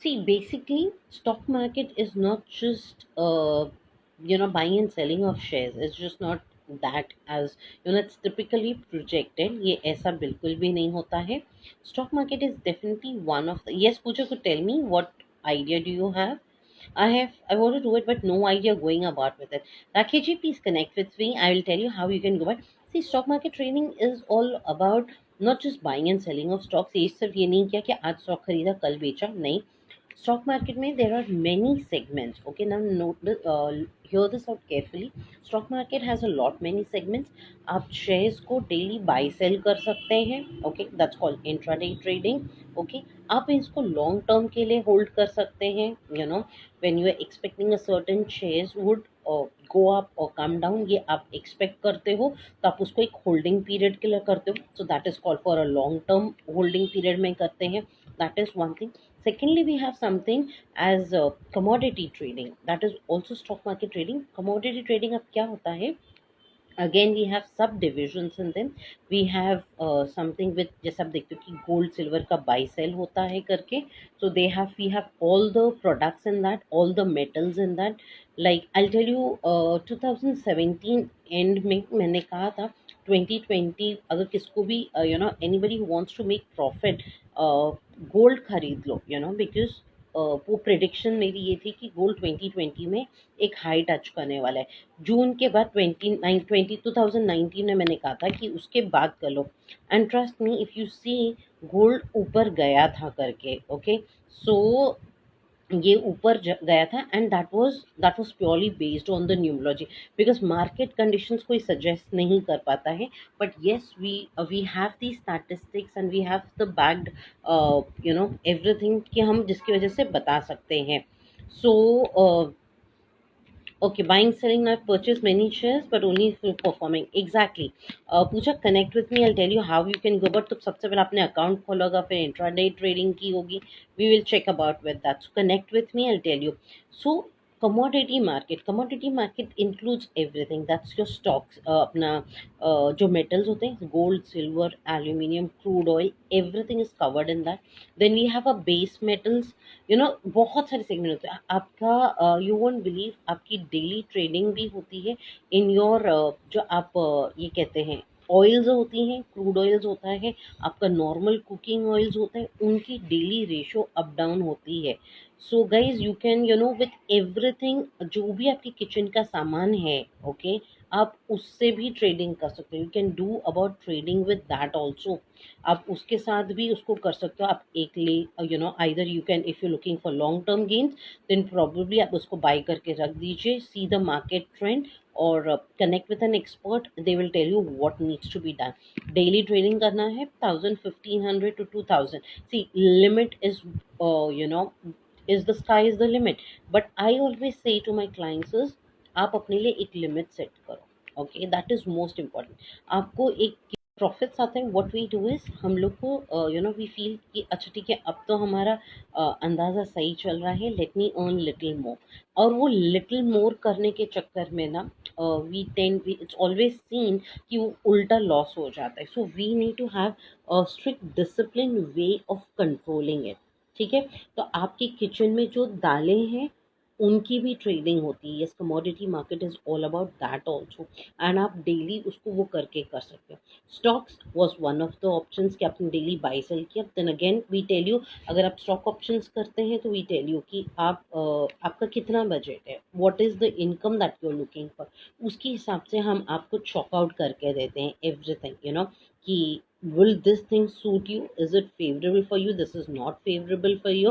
See, basically, stock market is not just buying and selling of shares. It's just not that, as it's typically projected. ये ऐसा बिल्कुल भी नहीं होता है. Stock market is definitely one of the. Yes, Pooja could tell me what idea do you have? I want to do it, but no idea going about with it. Rakesh, please connect with me. I will tell you how you can go about. See, stock market trading is all about not just buying and selling of stocks. ये सिर्फ ये नहीं किया कि आज stock खरीदा कल बेचा, नहीं. Stock market में there are many segments. Okay, now hear this out carefully. Stock market has a lot many segments. आप shares को daily buy sell कर सकते हैं. Okay, that's called intraday trading. Okay, आप इसको long term के लिए hold कर सकते हैं. When you are expecting a certain shares would go up or come down, ये आप expect करते हो, तो आप उसको एक holding period के लिए करते हो. So that is called for a long term holding period में करते हैं. That is one thing. Secondly, we have something as commodity trading. That is also stock market trading. Commodity trading अब क्या होता है? Again, we have subdivisions in them. We have something with, जैसे आप देखते हो कि gold silver का buy sell होता है करके. So we have all the products in that, all the metals in that. Like I'll tell you, 2017 end में मैंने कहा था 2020 अगर किसको भी anybody who wants to make profit, gold खरीद लो, बिकॉज वो प्रिडिक्शन मेरी ये थी कि गोल्ड 2020 में एक हाई टच करने वाला है. जून के बाद 2019 में मैंने कहा था कि उसके बाद कर लो. And trust me, if you see, gold ऊपर गया था करके. ओके, सो ये ऊपर गया था, and that was purely based on the numerology, because market conditions कोई सजेस्ट नहीं कर पाता है. But yes, we have the statistics and we have the backed everything कि हम जिसकी वजह से बता सकते हैं. सो okay, buying, selling. I've purchased many shares, but only through performing. Exactly. Pooja, connect with me. I'll tell you how you can go. But तो सबसे पहले अपने account खोलोगा, फिर intraday trading की होगी. We will check about with that. So connect with me. I'll tell you. So commodity market. Commodity market includes everything. That's your stocks. अपना जो metals होते हैं, gold, silver, aluminium, crude oil. Everything is covered in that. Then we have a base metals. बहुत सारे segment होते हैं आपका. You won't believe, आपकी डेली ट्रेडिंग भी होती है इन योर, जो आप ये कहते हैं ऑयल्स होती हैं, क्रूड ऑयल्स होता है, आपका नॉर्मल कुकिंग ऑयल्स होता है, उनकी डेली रेशो अप डाउन होती है. So guys, you can with everything, जो भी आपकी किचन का सामान है, ओके, आप उससे भी ट्रेडिंग कर सकते हो. You can do about trading with that also. आप उसके साथ भी उसको कर सकते हो. आप एक ले, either you can, if you looking for long term gains, then probably आप उसको बाय करके रख दीजिए, सी द मार्केट ट्रेंड, और connect with an expert. They will tell you what needs to be done. Daily trading करना है 1000, 1500 to 2000. See, limit is, you know is the sky is the limit. But I always say to my clients is, आप अपने लिए एक limit set करो. Okay, that is most important. आपको एक profits आते हैं. व्हाट वी डू इज, हम लोग को वी फील कि अच्छा ठीक है, अब तो हमारा अंदाज़ा सही चल रहा है, let me earn little more. और वो लिटिल मोर करने के चक्कर में ना, we tend, it's always seen कि वो उल्टा लॉस हो जाता है. So we need to have a strict discipline way of controlling it. ठीक है, तो आपकी किचन में जो दालें हैं उनकी भी ट्रेडिंग होती है. Yes, commodity market is all about that also, and आप डेली उसको वो करके कर सकते हो. Stocks was one of the options कि आपने डेली बाई सेल किया. Then again we tell you, अगर आप स्टॉक ऑप्शंस करते हैं तो वी टेल यू कि आप आपका कितना बजट है, what is the income that you are looking for. उसके हिसाब से हम आपको चॉक आउट करके देते हैं एवरीथिंग, कि will this thing suit you, is it favorable for you, this is not favorable for you.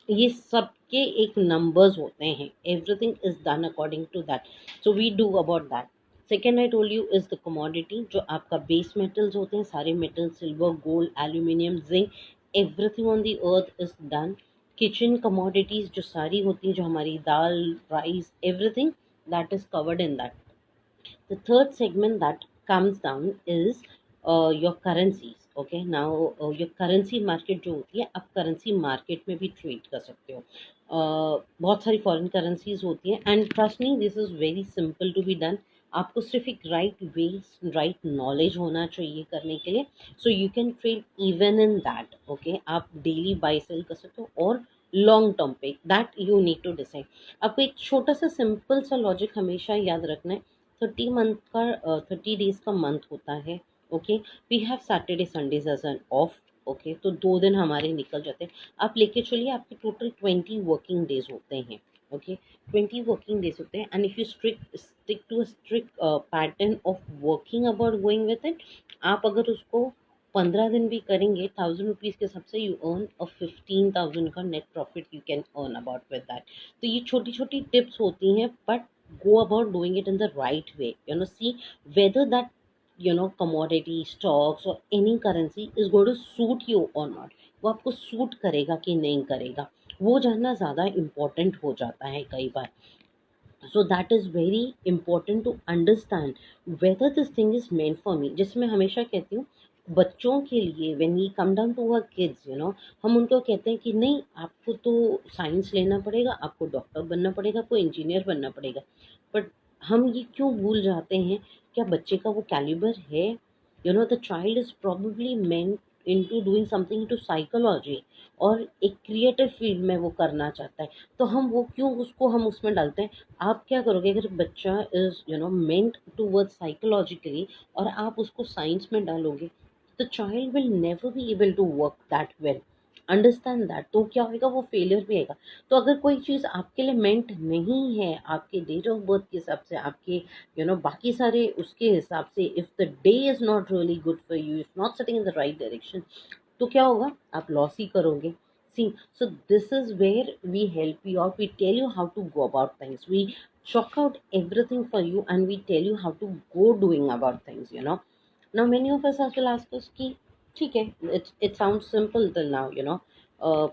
ये सबके एक नंबर्स होते हैं. Everything is done according to that. So we do about that. Second I told you is the commodity, जो आपका base metals होते हैं, सारे metal, silver, gold, aluminium, zinc, everything on the earth is done. Kitchen commodities जो सारी होती हैं, जो हमारी दाल, rice, everything, that is covered in that. The third segment that comes down is your currencies. Okay, now your currency market जो होती है, आप currency market में भी trade कर सकते हो. बहुत सारी foreign currencies होती हैं, and trust me, this is very simple to be done. आपको सिर्फ एक राइट वे, राइट नॉलेज होना चाहिए करने के लिए. So you can trade even in that. Okay, आप डेली बाई सेल कर सकते हो, और लॉन्ग टर्म पे, that you need to decide. आपको एक छोटा सा सिंपल सा लॉजिक हमेशा याद रखना है। 30 डेज का मंथ होता है। Okay, we have Saturday Sundays as an off. Okay, तो 2 दिन हमारे निकल जाते हैं। आप लेके चलिए, आपके टोटल 20 वर्किंग डेज होते हैं। ओके, 20 वर्किंग डेज होते हैं, and if you stick to a strict pattern of working about going with it, आप अगर उसको 15 दिन भी करेंगे, 1000 रुपीज़ के हिसाब से, यू अर्न अ 15,000 का net profit you can earn about with that. तो ये छोटी छोटी टिप्स होती हैं, but go about doing it in the right way. See whether that commodity, stocks or any currency is going to suit you or not. वो आपको suit करेगा कि नहीं करेगा, वो जानना ज़्यादा इम्पोर्टेंट हो जाता है कई बार। So that is very important to understand whether this thing is meant for me. जैसे मैं हमेशा कहती हूँ बच्चों के लिए, when we come down to our kids, हम उनको कहते हैं कि नहीं, आपको तो साइंस लेना पड़ेगा, आपको डॉक्टर बनना पड़ेगा, आपको इंजीनियर बनना पड़ेगा। बट हम ये क्यों भूल जाते हैं, क्या बच्चे का वो कैलिबर है? The child is probably meant into doing something into psychology, और एक क्रिएटिव फील्ड में वो करना चाहता है, तो हम वो क्यों उसको हम उसमें डालते हैं? आप क्या करोगे अगर बच्चा इज मेंट टूवर्ड्स साइकोलॉजिकली, और आप उसको साइंस में डालोगे, the child will never be able to work that well. Understand that. तो क्या होगा, वो फेलियर भी आएगा। तो अगर कोई चीज़ आपके लिए मेंट नहीं है, आपके डेट ऑफ बर्थ के हिसाब से, आपके बाकी सारे उसके हिसाब से, if the day is not really good for you, if not setting in the right direction, तो क्या होगा, आप लॉस ही करोगे। See, so this is where we help you out, we tell you how to go about things, we chalk out everything for you, and we tell you how to go doing about things. Now many of us will ask us कि ठीक है, it sounds simple till now, uh,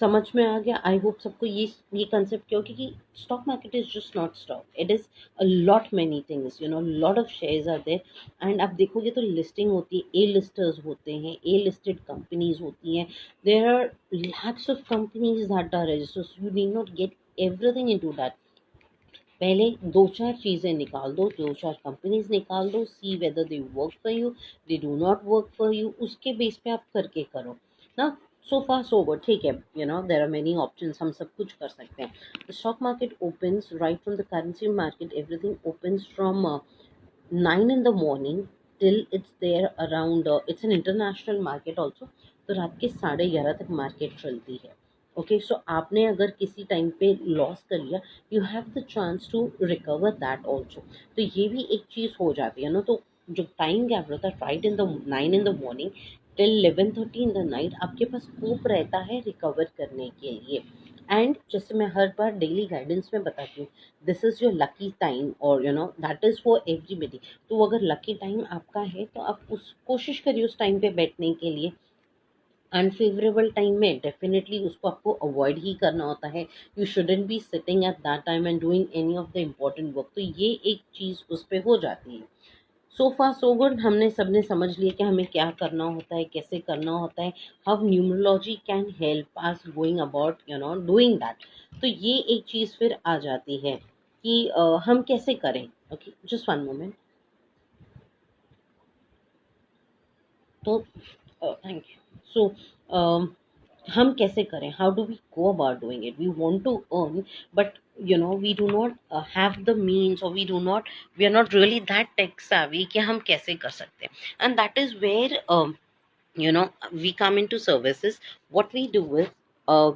समझ में आ गया। I hope सबको ये concept, क्योंकि stock market is just not stock, it is a lot many things, lot of shares are there. And आप देखोगे तो लिस्टिंग होती है, ए लिस्टर्स होते हैं, ए लिस्टेड कंपनीज होती हैं, there are lakhs of companies that are registered, you need not get everything into that. पहले 2-4 चीज़ें निकाल दो, 2-4 कंपनीज निकाल दो, see whether they work for you, they do not work for you, उसके बेस पे आप करके करो ना। सो फार सो गुड, ठीक है, देर आर मेनी ऑप्शंस, हम सब कुछ कर सकते हैं। The stock market opens right from the currency market, everything opens from 9 in the morning till it's there around, it's an international market also, तो रात के 11:30 तक मार्केट चलती है। ओके, सो आपने अगर किसी टाइम पे लॉस कर लिया, you have the chance to recover that also. तो ये भी एक चीज़ हो जाती है ना। तो जो टाइम गैप रहता है, right in the 9 in the morning till 11:30 in the night, आपके पास स्कोप रहता है रिकवर करने के लिए। एंड जैसे मैं हर बार डेली गाइडेंस में बताती हूँ, this is your lucky time, और दैट इज़ फॉर एवरीबडी। तो अगर लकी टाइम आपका है, तो आप उस कोशिश करिए उस टाइम पे बैठने के लिए। अनफेवरेबल टाइम में डेफिनेटली उसको आपको अवॉइड ही करना होता है। You shouldn't be sitting at that time and doing any of the important work. तो ये एक चीज़ उस पर हो जाती है। सो फार सो गुड, हमने सबने समझ लिया कि हमें क्या करना होता है, कैसे करना होता है, how numerology can help us going about doing that. तो ये एक चीज़ फिर आ जाती है कि हम कैसे करें। Okay, just one moment. तो थैंक यू। सो हम कैसे करें, how do we go about doing it? We want to earn, but we do not have the means, और we are not really that tech savvy कि हम कैसे कर सकते हैं। And that is where we come into services. What we do is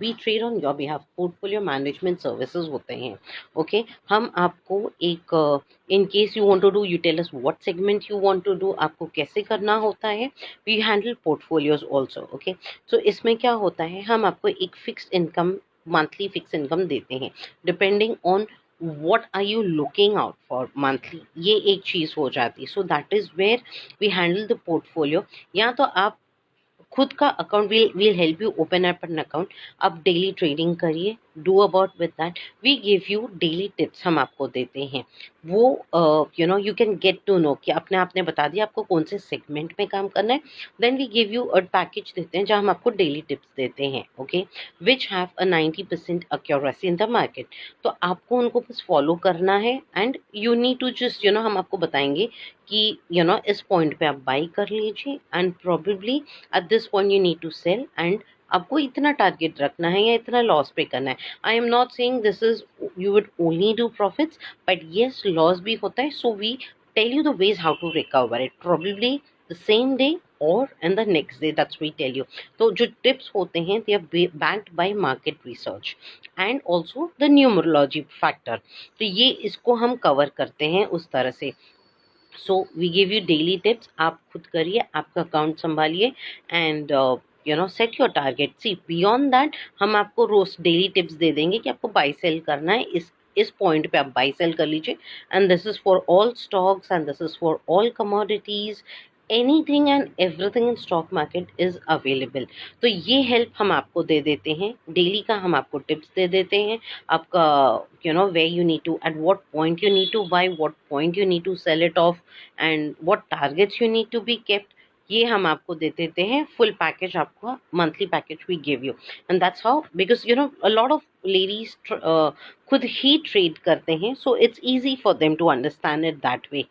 we trade on your behalf, portfolio management services होते हैं। Okay, हम आपको एक in case you want to do, you tell us what segment you want to do, आपको कैसे करना होता है। We handle portfolios also. Okay, so इसमें क्या होता है, हम आपको एक fixed income, monthly fix income देते हैं, depending on what are you looking out for monthly, ये एक चीज़ हो जाती। So that is where we handle the portfolio. या तो आप खुद का account, will help you open up an account, आप डेली ट्रेडिंग करिए, do about with that. We give you daily tips, हम आपको देते हैं। वो you can get to know कि अपने आपने बता दिया आपको कौन से सेगमेंट में काम करना है। Then we give you a package देते हैं, जहाँ हम आपको डेली टिप्स देते हैं। Okay, which have a 90% accuracy in the market. तो आपको उनको बस फॉलो करना है, and you need to just हम आपको बताएंगे कि इस पॉइंट पे आप बाई कर लीजिए, and probably at this point you need to sell, and आपको इतना टारगेट रखना है या इतना लॉस पे करना है. I am not saying this is you would only do profits, but yes loss भी होता है. So we tell you the ways how to recover it, probably the same day और in the next day. That's we tell you. तो जो tips होते हैं they are backed by market research and also the numerology factor. तो ये इसको हम cover करते हैं उस तरह से. So we give you daily tips. आप खुद करिए, आपका अकाउंट संभालिए and set your target. See beyond that हम आपको रोज डेली टिप्स दे देंगे कि आपको बाई सेल करना है, इस पॉइंट पे आप बाई सेल कर लीजिए. And this is for all stocks and this is for all commodities. Anything and everything in stock market is available. तो ये हेल्प हम आपको दे देते हैं, डेली का हम आपको टिप्स दे देते हैं. आपका where you need to, at what point you need to buy, what point you need to sell it off, and what targets you need to be kept. ये हम आपको दे देते हैं फुल पैकेज. आपको monthly package we give you. And that's how, because a lot of ladies खुद ही trade करते हैं, so it's easy for them to understand it that way.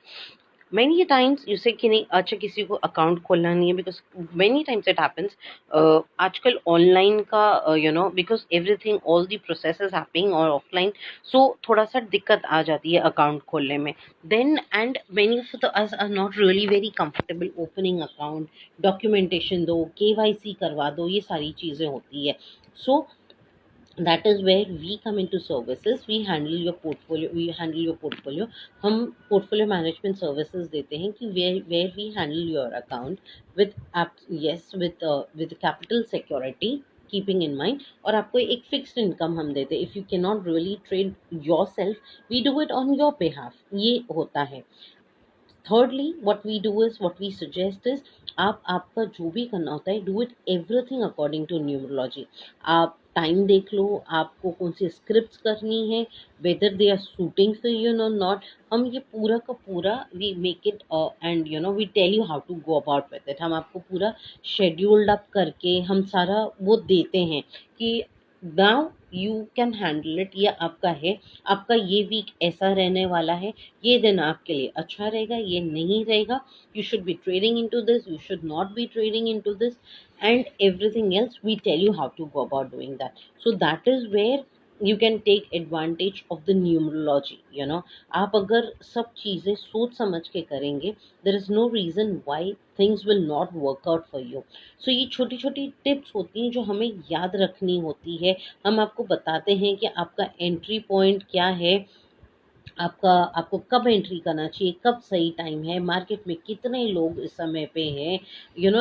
many times you say कि नहीं अच्छा किसी को अकाउंट खोलना नहीं है, because many times it happens. आजकल ऑनलाइन का because everything all the process is happening और ऑफलाइन, so थोड़ा सा दिक्कत आ जाती है अकाउंट खोलने में. then and many of us are not really very comfortable opening account. Documentation दो, केवाईसी करवा दो, ये सारी चीज़ें होती है. so that is where we come into services. We handle your portfolio. हम portfolio management services देते हैं कि where we handle your account with with capital security keeping in mind. और आपको एक fixed income हम देते हैं. If you cannot really trade yourself, we do it on your behalf. ये होता है. Thirdly, what we suggest is आप आपका जो भी करना होता है, do it everything according to numerology. आप टाइम देख लो, आपको कौन सी स्क्रिप्ट्स करनी है, whether they are suiting for you और नॉट. हम ये पूरा का पूरा we make it and we tell you how to go about with it. हम आपको पूरा शेड्यूल्ड अप करके हम सारा वो देते हैं कि now you can handle it. ये आपका है, आपका ये वीक ऐसा रहने वाला है, ये दिन आपके लिए अच्छा रहेगा, ये नहीं रहेगा. You should be trading into this, you should not be trading into this, and everything else we tell you how to go about doing that. So that is where you can take advantage of the numerology. आप अगर सब चीज़ें सोच समझ के करेंगे, there is no reason why things will not work out for you. So ये छोटी छोटी टिप्स होती हैं जो हमें याद रखनी होती है. हम आपको बताते हैं कि आपका एंट्री पॉइंट क्या है, आपको कब एंट्री करना चाहिए, कब सही टाइम है, मार्केट में कितने लोग इस समय पे हैं.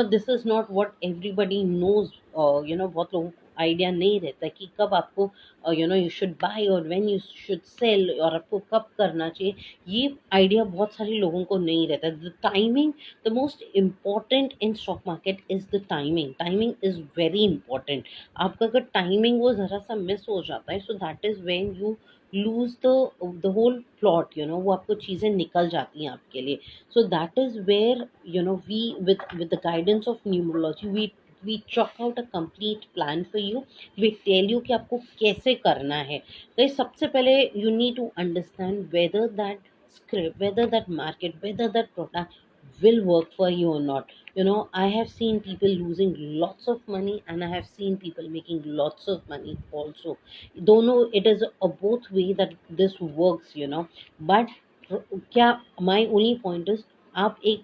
This is not what everybody knows. बहुत लोगों को आइडिया नहीं रहता कि कब आपको यू शुड बाय और व्हेन यू शुड सेल, और आपको कब करना चाहिए. ये आइडिया बहुत सारे लोगों को नहीं रहता. The timing, the most important in stock market is the timing. Timing is very important. आपका अगर टाइमिंग वो ज़रा सा मिस हो जाता है, so that is when you lose the whole plot. वो आपको चीज़ें निकल जाती हैं आपके लिए. So that is where we with the guidance of numerology we chalk out a complete plan for you. We tell you कि आपको कैसे करना है. तो सबसे पहले you need to understand whether that script, whether that market, whether that product will work for you or not. I have seen people losing lots of money and I have seen people making lots of money also. दोनों, it is a both way that this works. But क्या, my only point is आप एक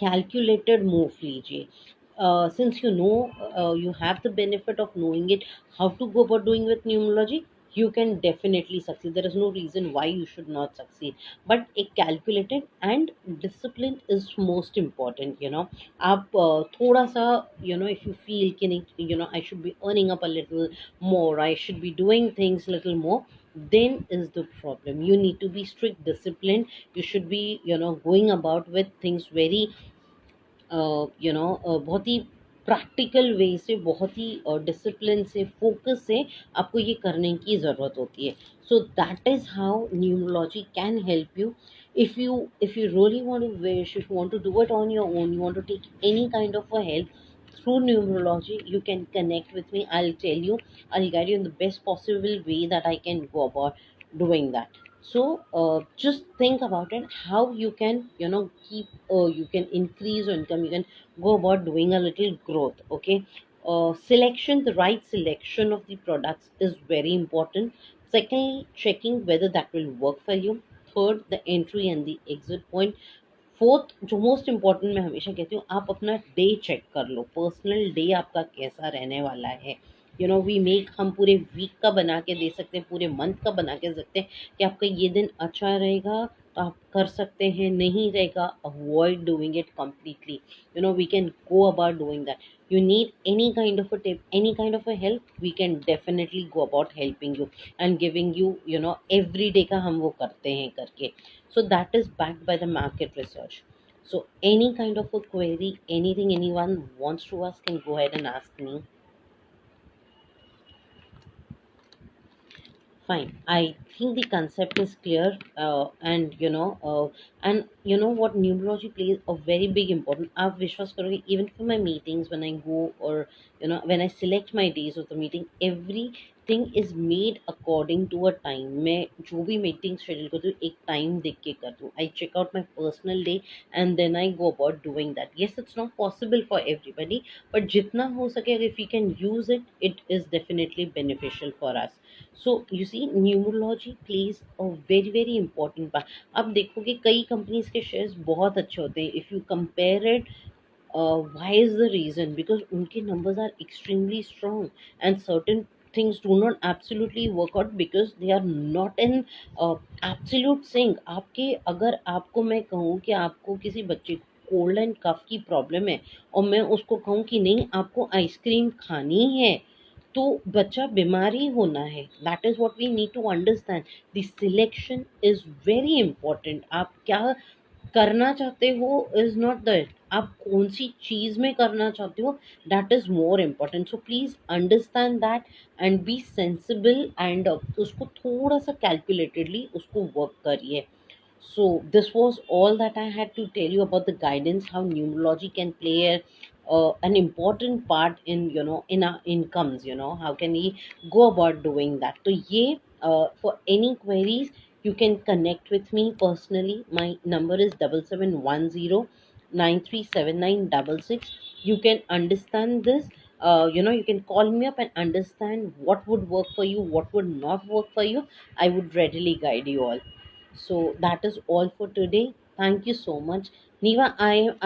calculated move लीजिए. Since you have the benefit of knowing it, how to go about doing with numerology, you can definitely succeed. There is no reason why you should not succeed. But a calculated and discipline is most important. आप थोड़ा सा if you feel कि नहीं, I should be earning up a little more, I should be doing things little more, then is the problem. You need to be strict disciplined. You should be going about with things very बहुत ही practical way से, बहुत ही discipline से, focus से आपको ये करने की ज़रूरत होती है. So that is how numerology can help you. If you really want to wish, if you want to do it on your own, you want to take any kind of a help through numerology, you can connect with me. I'll tell you, I'll guide you in the best possible way that I can go about doing that. So just think about it, how you can keep you can increase your income, you can go about doing a little growth. Okay. Selection, the right selection of the products is very important. Secondly, checking whether that will work for you. Third, the entry and the exit point. Fourth, जो most important मैं हमेशा कहती हूँ, आप अपना day check कर लो, personal day आपका कैसा रहने वाला है। वी मेक, हम पूरे वीक का बना के दे सकते हैं, पूरे मंथ का बना के दे सकते हैं कि आपका ये दिन अच्छा रहेगा तो आप कर सकते हैं, नहीं रहेगा avoid doing it completely. We can go about doing that. You need any kind of a tip, any kind of a help, we can definitely go about helping you and giving you, every day का हम वो करते हैं करके। So that is backed by the market research. So any kind of a query, anything anyone wants to ask, can go ahead and ask me. Fine. I think the concept is clear, and what, numerology plays a very big important. आप विश्वास करोगे, even for my meetings when I go, or when I select my days of the meeting, everything is made according to a time. मैं जो भी meeting schedule करती हूँ एक time देख के करती हूँ. I check out my personal day and then I go about doing that. Yes, it's not possible for everybody, but जितना हो सके, if we can use it, it is definitely beneficial for us. So you see, numerology plays a very very important part. अब देखोगे कई companies के shares बहुत अच्छे होते हैं, if you compare it, why is the reason? Because उनके numbers are extremely strong, and certain things do not absolutely work out because they are not in absolute sync। आपके, अगर आपको मैं कहूँ कि आपको किसी बच्चे को कोल्ड एंड कफ की प्रॉब्लम है, और मैं उसको कहूँ कि नहीं आपको आइसक्रीम खानी है, तो बच्चा बीमार ही होना है। That is what we need to understand. The selection is very important. आप क्या करना चाहते हो इज नॉट दैट, आप कौन सी चीज में करना चाहते हो, that is more important. So please understand that and B sensible, and उसको थोड़ा सा कैलकुलेटेडली उसको वर्क करिए। So this was all that I had to tell you about the guidance, how numerology can play an important part in, in our incomes. How can we go about doing that? So yeah, for any queries, you can connect with me personally. My number is 7710 937966. You can understand this. You can call me up and understand what would work for you, what would not work for you. I would readily guide you all. So that is all for today. Thank you so much, Niva.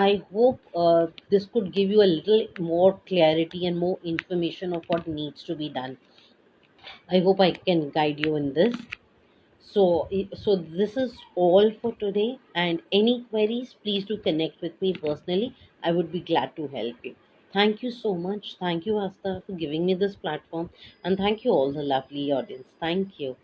I hope this could give you a little more clarity and more information of what needs to be done. I hope I can guide you in this. So this is all for today. And any queries, please do connect with me personally. I would be glad to help you. Thank you so much. Thank you, Asta, for giving me this platform, and thank you all the lovely audience. Thank you.